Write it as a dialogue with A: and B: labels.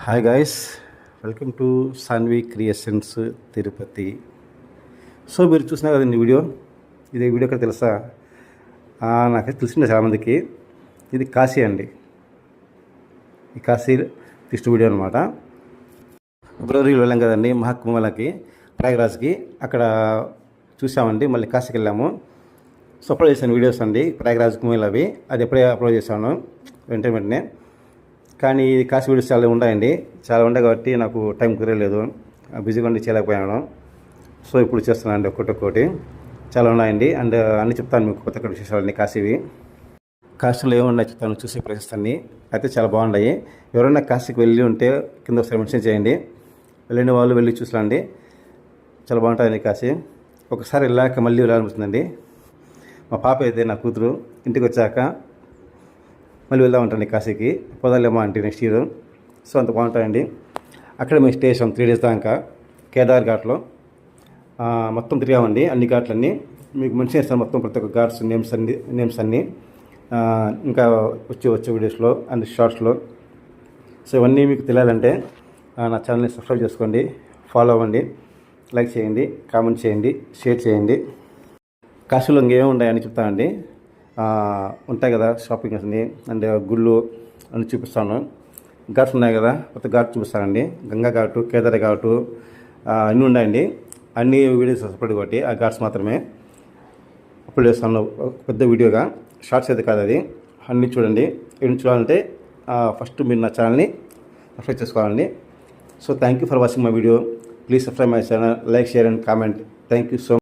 A: Hi guys, welcome to Sanvi creations Tirupati. So మీరు చూసినా కదండి వీడియో. ఇది వీడియో ఎక్కడ తెలుసా? నాకైతే తెలిసిందే చాలామందికి. ఇది కాశీ అండి. ఈ కాశీ ఫిస్ట్ వీడియో అనమాట. ఫిబ్రవరిలో వెళ్ళాం కదండి మహాకుంభమేళాకి, ప్రయాగరాజ్కి. అక్కడ చూసామండి. మళ్ళీ కాశీకి వెళ్ళాము. సో అప్లోడ్ చేశాను వీడియోస్ అండి, ప్రయాగరాజ్ కుంభమేళా అవి. అది ఎప్పుడే అప్లోడ్ చేశాను వెంటనే. కానీ కాశీ వీడియోస్ చాలా ఉన్నాయి కాబట్టి నాకు టైం కుదరలేదు, బిజీగా ఉండి చేయలేకపోయాను. సో ఇప్పుడు చేస్తున్నాను అండి ఒక్కొక్కటి. చాలా ఉన్నాయండి. అండ్ అన్నీ చెప్తాను మీకు, కొత్త విశేషాలన్నీ కాశీవి. కాశీలో ఏమున్నాయి చెప్తాను, చూసే ప్లేసెస్ అన్నీ అయితే చాలా బాగున్నాయి. ఎవరైనా కాశీకి వెళ్ళి ఉంటే కింద ఒకసారి మెన్షన్ చేయండి. వెళ్ళిన వాళ్ళు వెళ్ళి చూసరండి, చాలా బాగుంటుందండి కాశీ. ఒకసారి వెళ్ళాక మళ్ళీ వెళ్ళాలనిపిస్తుందండి. మా పాప అయితే, నా కూతురు, ఇంటికి వచ్చాక మళ్ళీ వెళ్దామంటండి కాశీకి. పోదాలేమో అంటే నెక్స్ట్ ఇయర్. సో అంత బాగుంటాయండి. అక్కడ మేము స్టే చేసాం 3 days దాకా కేదార్ ఘాట్లో. మొత్తం తిరిగామండి అన్ని ఘాట్లన్నీ. మీకు మెన్షన్ చేస్తాను మొత్తం ప్రతి ఒక్క ఘాట్స్ నేమ్స్ అన్నీ ఇంకా వచ్చే వీడియోస్లో అండ్ షార్ట్స్లో. సో ఇవన్నీ మీకు తెలియాలంటే నా ఛానల్ని సబ్స్క్రైబ్ చేసుకోండి, ఫాలో అవ్వండి, లైక్ చేయండి, కామెంట్ చేయండి, షేర్ చేయండి. కాశీలో ఇంకేమేమి ఉన్నాయని చెప్తానండి. ఉంటాయి కదా షాపింగ్ అన్ని అండ్ గుళ్ళు అన్నీ చూపిస్తాను. ఘాట్స్ ఉన్నాయి కదా, కొత్త ఘాట్ చూపిస్తానండి. గంగా ఘాటు, కేదార్ ఘాటు అన్నీ ఉన్నాయండి. అన్ని వీడియోస్ సపరేట్ కాబట్టి ఆ ఘాట్స్ మాత్రమే అప్లోడ్ చేస్తాను పెద్ద వీడియోగా. షార్ట్స్ అయితే కాదు అది. అన్నీ చూడండి. ఏమి చూడాలంటే ఫస్ట్ మీరు నా ఛానల్ని సబ్స్క్రైబ్ చేసుకోవాలండి. So thank you for watching my video. Please subscribe my channel, like, share and comment. Thank you so much.